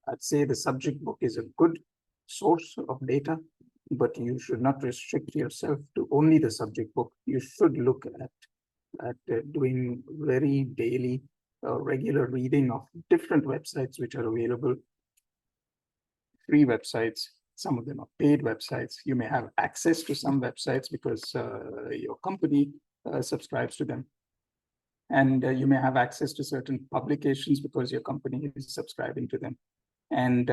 I'd say the subject book is a good source of data, but you should not restrict yourself to only the subject book. You should look at doing very daily, regular reading of different websites which are available, free websites. Some of them are paid websites. You may have access to some websites because your company subscribes to them. And you may have access to certain publications because your company is subscribing to them. And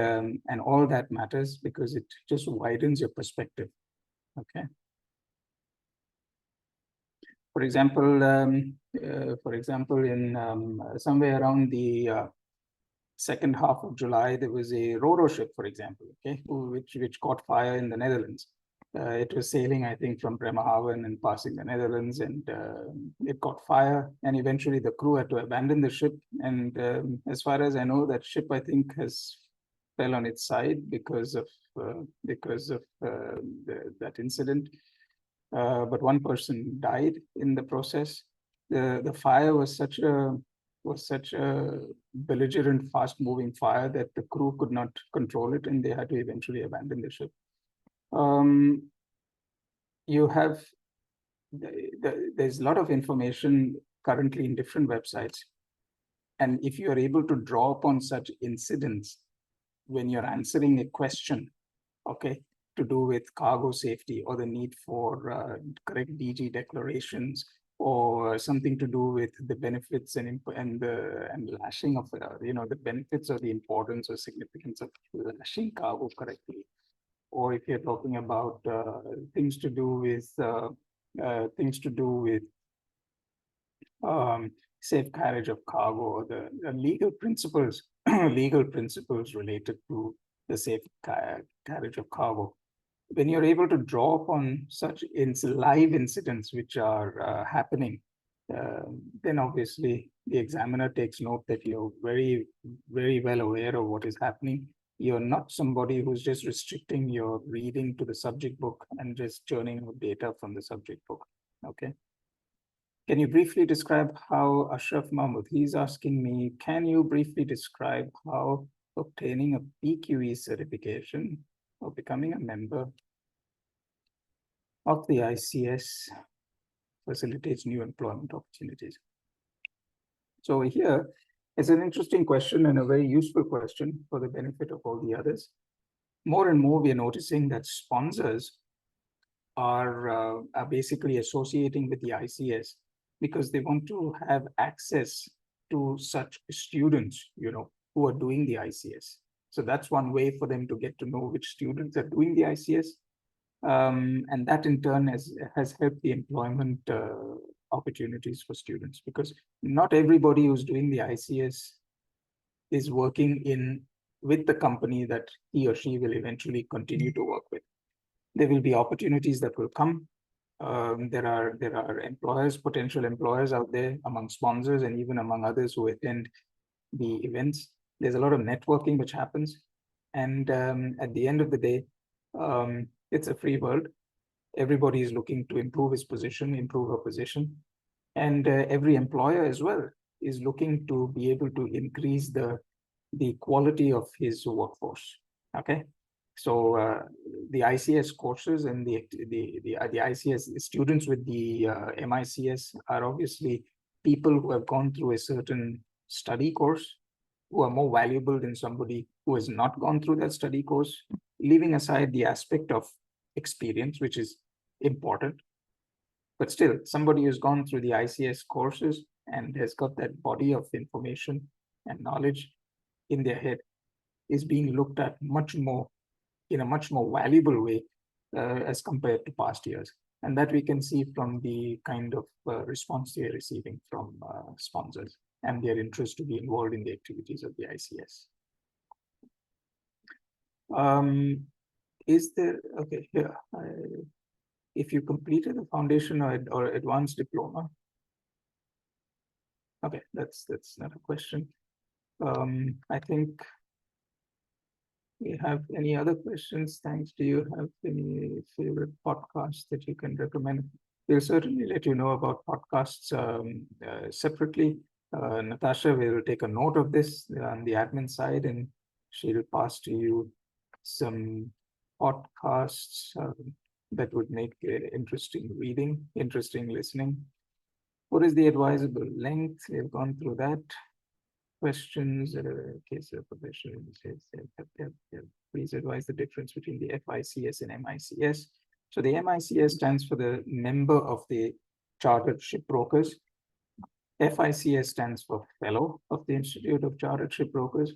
all that matters because it just widens your perspective. Okay. For example, in somewhere around the second half of July, there was a ro-ro ship, for example, okay, which caught fire in the Netherlands. It was sailing, I think, from Bremerhaven and passing the Netherlands, and it caught fire. And eventually, the crew had to abandon the ship. And as far as I know, that ship, I think, fell on its side because of that incident. But one person died in the process. The fire was such a was such a belligerent, fast-moving fire that the crew could not control it, and they had to eventually abandon the ship. You have there's a lot of information currently in different websites, and if you are able to draw upon such incidents when you're answering a question, okay, to do with cargo safety or the need for correct DG declarations, or something to do with the benefits and lashing of the benefits or the importance or significance of lashing cargo correctly, or if you're talking about things to do with safe carriage of cargo, or the legal principles legal principles related to the safe carriage of cargo. When you're able to draw upon such live incidents which are happening, then obviously the examiner takes note that you're very, very well aware of what is happening. You're not somebody who's just restricting your reading to the subject book and just churning out data from the subject book. Okay. Can you briefly describe how Ashraf Mahmood, he's asking me, can you briefly describe how obtaining a PQE certification or becoming a member of the ICS facilitates new employment opportunities? So here is an interesting question and a very useful question for the benefit of all the others. More and more, we are noticing that sponsors are basically associating with the ICS because they want to have access to such students, who are doing the ICS. So that's one way for them to get to know which students are doing the ICS. And that in turn has helped the employment opportunities for students, because not everybody who's doing the ICS is working with the company that he or she will eventually continue to work with. There will be opportunities that will come. There are employers, potential employers out there among sponsors and even among others who attend the events. There's a lot of networking which happens. And at the end of the day, it's a free world. Everybody is looking to improve his position, improve her position. And every employer as well is looking to be able to increase the quality of his workforce. Okay. So the ICS courses and the ICS students with the MICS are obviously people who have gone through a certain study course, who are more valuable than somebody who has not gone through that study course, leaving aside the aspect of experience, which is important. But still, somebody who's gone through the ICS courses and has got that body of information and knowledge in their head is being looked at in a much more valuable way as compared to past years. And that we can see from the kind of response they are receiving from sponsors and their interest to be involved in the activities of the ICS. Is there, okay, here, if you completed a foundation or advanced diploma, okay, that's not a question. I think we have any other questions. Thanks. Do you have any favorite podcasts that you can recommend? We'll certainly let you know about podcasts separately. Natasha will take a note of this on the admin side, and she'll pass to you some podcasts that would make interesting reading, interesting listening. What is the advisable length? We've gone through that. Questions, case of professional, please advise the difference between the FICS and MICS. So the MICS stands for the Member of the Chartered Shipbrokers. FICS stands for Fellow of the Institute of Chartered Shipbrokers.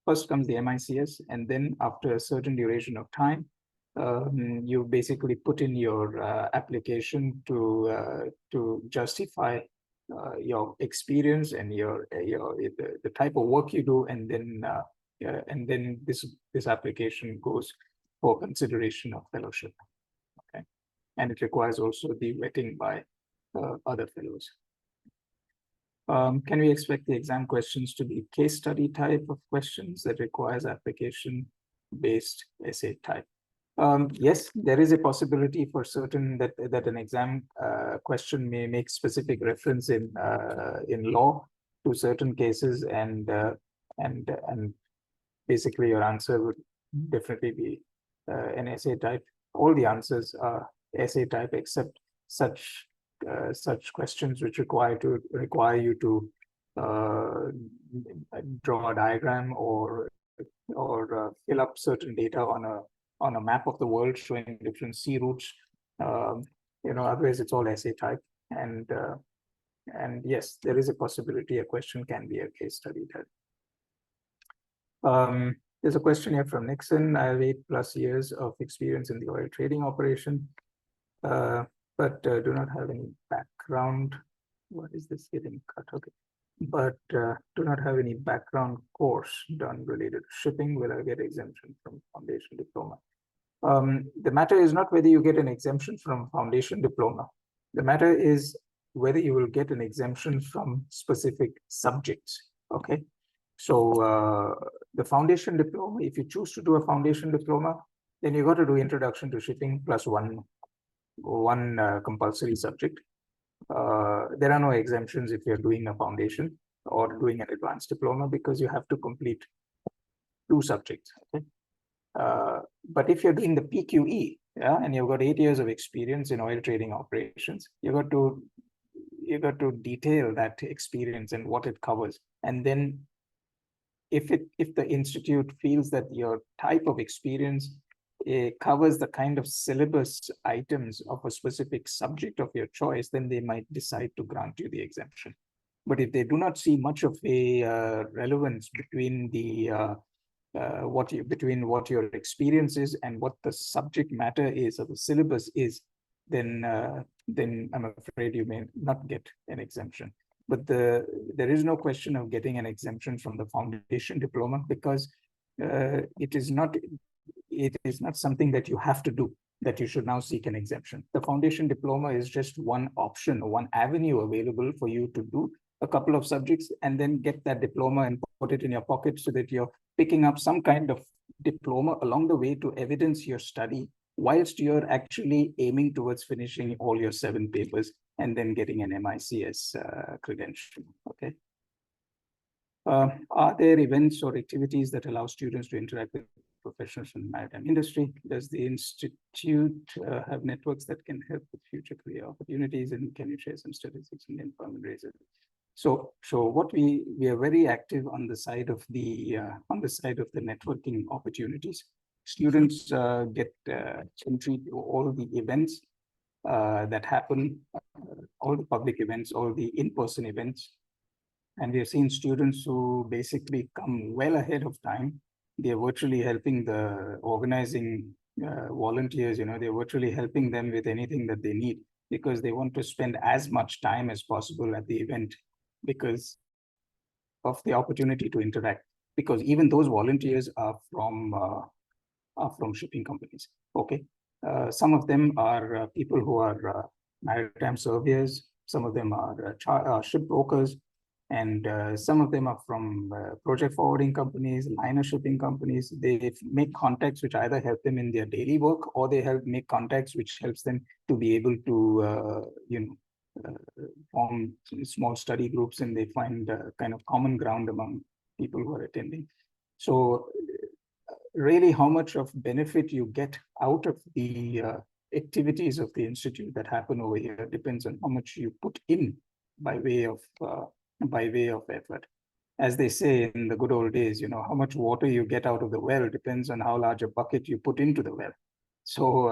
First comes the MICS, and then after a certain duration of time, you basically put in your application to justify your experience and the type of work you do, and then this application goes for consideration of fellowship. Okay, and it requires also the vetting by other fellows. Can we expect the exam questions to be case study type of questions that requires application-based essay type? Yes, there is a possibility for certain that an exam question may make specific reference in law to certain cases, and basically your answer would definitely be an essay type. All the answers are essay type except such questions which require you to draw a diagram or fill up certain data on a map of the world showing different sea routes. Otherwise it's all essay type. And yes, there is a possibility a question can be a case study type. There's a question here from Nixon. I have 8+ years of experience in the oil trading operation, but do not have any background. What is this getting cut? Okay. But do not have any background course done related to shipping. Will I get exemption from foundation diploma? The matter is not whether you get an exemption from foundation diploma. The matter is whether you will get an exemption from specific subjects. Okay. So the foundation diploma, if you choose to do a foundation diploma, then you got to do introduction to shipping plus one compulsory subject. There are no exemptions if you're doing a foundation or doing an advanced diploma, because you have to complete 2 subjects. Okay. But if you're doing the PQE, yeah, and you've got 8 years of experience in oil trading operations, you got to detail that experience and what it covers. And then if the institute feels that your type of experience covers the kind of syllabus items of a specific subject of your choice, then they might decide to grant you the exemption. But if they do not see much of a relevance between between what your experience is and what the subject matter is or the syllabus is, then I'm afraid you may not get an exemption. But there is no question of getting an exemption from the foundation diploma, because it is not something that you have to do, that you should now seek an exemption. The foundation diploma is just one option, one avenue available for you to do a couple of subjects and then get that diploma and put it in your pocket, so that you're picking up some kind of diploma along the way to evidence your study, whilst you're actually aiming towards finishing all your 7 papers and then getting an MICS credential. Okay. Are there events or activities that allow students to interact with professionals in the maritime industry? Does the institute have networks that can help with future career opportunities? And can you share some statistics on the employment rates? So what we are very active on the side of the networking opportunities. Students get entry to all the events that happen, all the public events, all the in-person events. And we have seen students who basically come well ahead of time. They're virtually helping the organizing volunteers, they're virtually helping them with anything that they need, because they want to spend as much time as possible at the event because of the opportunity to interact. Because even those volunteers are from shipping companies. Okay. Some of them are people who are maritime surveyors. Some of them are ship brokers. And some of them are from project forwarding companies, liner shipping companies. They make contacts which either help them in their daily work, or they help make contacts which helps them to be able to, form small study groups, and they find kind of common ground among people who are attending. So really, how much of benefit you get out of the activities of the institute that happen over here depends on how much you put in by way of effort. As they say in the good old days, how much water you get out of the well depends on how large a bucket you put into the well. So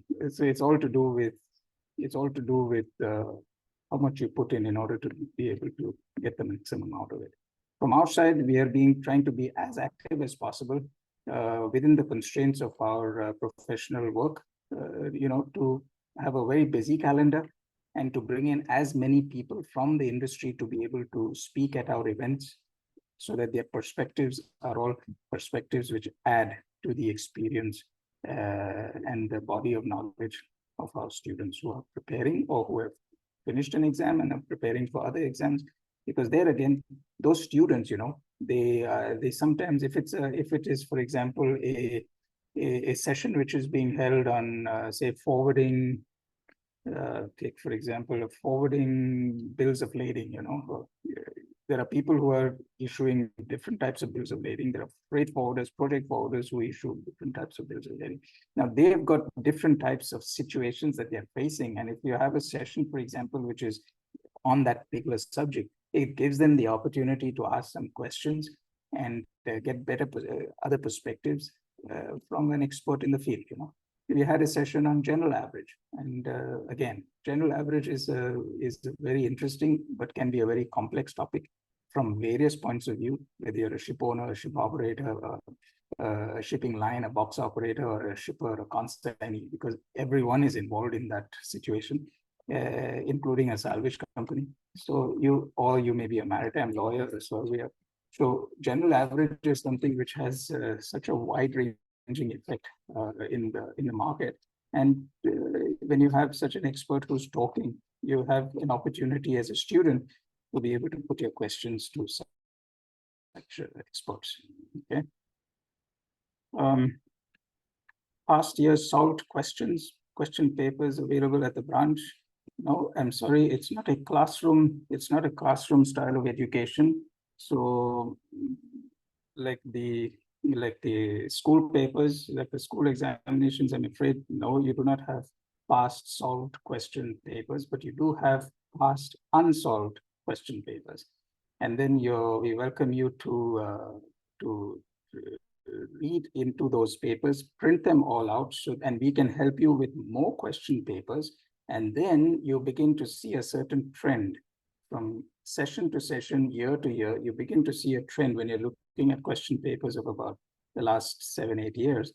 it's all to do with how much you put in order to be able to get the maximum out of it. From our side, we are trying to be as active as possible within the constraints of our professional work, to have a very busy calendar and to bring in as many people from the industry to be able to speak at our events, so that their perspectives are all perspectives which add to the experience and the body of knowledge of our students who are preparing or who have finished an exam and are preparing for other exams. Because there again, those students, they sometimes, if it is, for example, a session which is being held on, say, forwarding, take for example, forwarding bills of lading, there are people who are issuing different types of bills of lading. There are freight forwarders, project forwarders who issue different types of bills of lading. Now, they've got different types of situations that they're facing. And if you have a session, for example, which is on that particular subject, it gives them the opportunity to ask some questions and get better other perspectives from an expert in the field. We had a session on general average, and again, general average is a very interesting but can be a very complex topic from various points of view, whether you're a ship owner, a ship operator, a shipping line, a box operator, or a shipper, a consignee, because everyone is involved in that situation, including a salvage company. So you may be a maritime lawyer, a surveyor. So general average is something which has such a wide-ranging effect in the market. And when you have such an expert who's talking, you have an opportunity as a student to be able to put your questions to such experts. Okay. Past years solved question papers available at the branch. No, I'm sorry, it's not a classroom. It's not a classroom style of education. So, like the school papers, like the school examinations, I'm afraid, no, you do not have past solved question papers, but you do have past unsolved question papers. And then we welcome you to read into those papers, print them all out, and we can help you with more question papers. And then you begin to see a certain trend from session to session, year to year. You begin to see a trend when you're looking at question papers of about the last 7-8 years.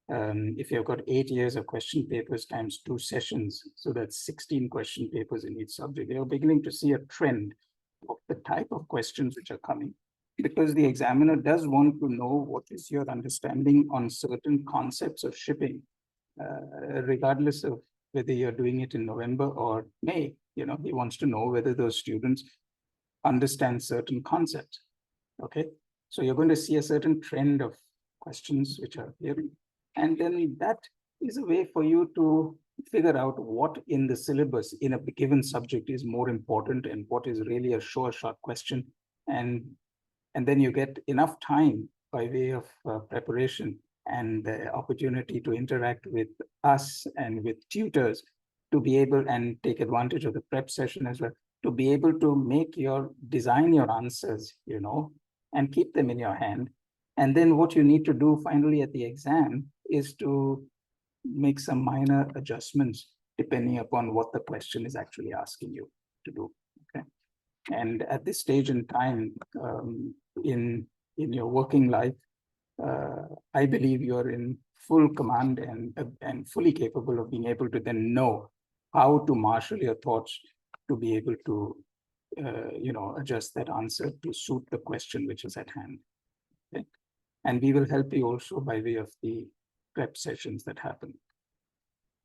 If you've got 8 years of question papers times 2 sessions, so that's 16 question papers in each subject, you're beginning to see a trend of the type of questions which are coming, because the examiner does want to know what is your understanding on certain concepts of shipping, regardless of whether you're doing it in November or May. He wants to know whether those students understand certain concepts. Okay, so you're going to see a certain trend of questions which are appearing, and then that is a way for you to figure out what in the syllabus in a given subject is more important and what is really a short question, and then you get enough time by way of preparation and the opportunity to interact with us and with tutors to be able and take advantage of the prep session as well, to be able to design your answers, and keep them in your hand. And then what you need to do finally at the exam is to make some minor adjustments depending upon what the question is actually asking you to do. Okay. And at this stage in time, in your working life, I believe you're in full command and fully capable of being able to then know how to marshal your thoughts to be able to adjust that answer to suit the question which is at hand. Okay? And we will help you also by way of the prep sessions that happen.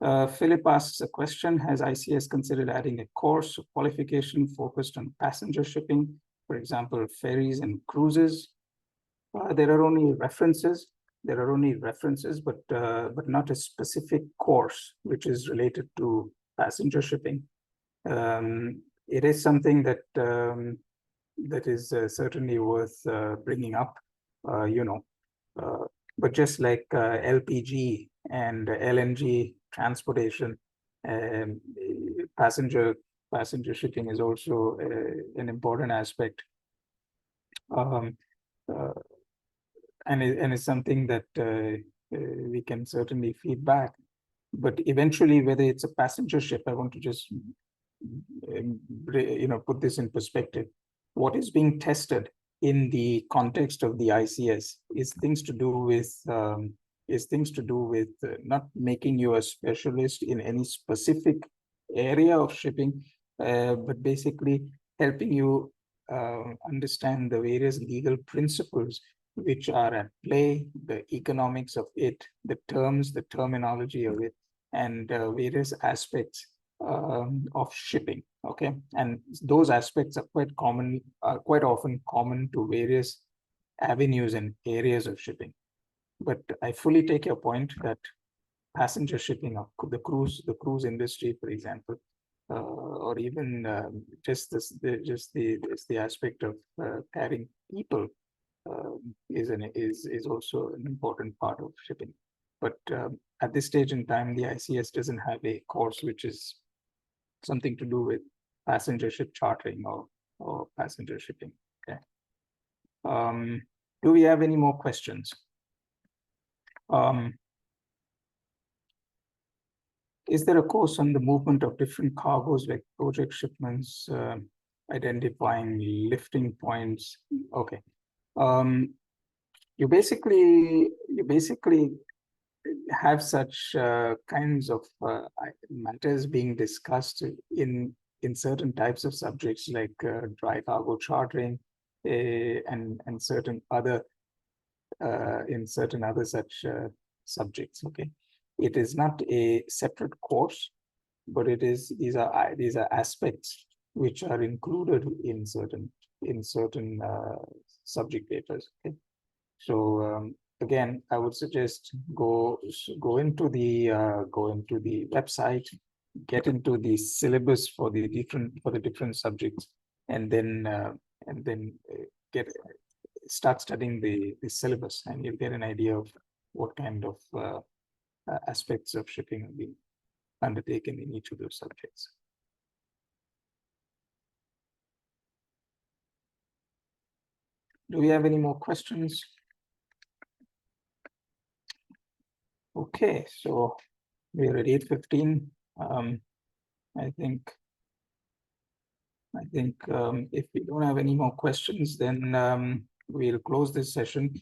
Philip asks a question: has ICS considered adding a course of qualification focused on passenger shipping, for example, ferries and cruises? There are only references, but not a specific course which is related to passenger shipping. It is something that that is certainly worth bringing up, but just like LPG and LNG transportation, passenger shipping is also an important aspect, and it's something that we can certainly feed back. But eventually, whether it's a passenger ship, I want to just put this in perspective. What is being tested in the context of the ICS is things to do with not making you a specialist in any specific area of shipping, but basically helping you understand the various legal principles which are at play, the economics of it, the terms, the terminology of it, and various aspects of shipping. Okay, and those aspects are quite often common to various avenues and areas of shipping. But I fully take your point that passenger shipping, the cruise industry, for example, or even just the aspect of carrying people is also an important part of shipping. But at this stage in time, the ICS doesn't have a course which is something to do with passenger ship chartering or passenger shipping. Okay. Do we have any more questions? Is there a course on the movement of different cargoes like project shipments, identifying lifting points? Okay. You basically have such kinds of matters being discussed in certain types of subjects like dry cargo chartering and certain other in certain other such subjects. Okay, it is not a separate course, but it is these are aspects which are included in certain subject papers. Okay, so again, I would suggest go into the website, get into the syllabus for the different subjects, and then get start studying the syllabus, and you'll get an idea of what kind of aspects of shipping are being undertaken in each of those subjects. Do we have any more questions? Okay, so we're at 8:15. I think if we don't have any more questions, then we'll close this session.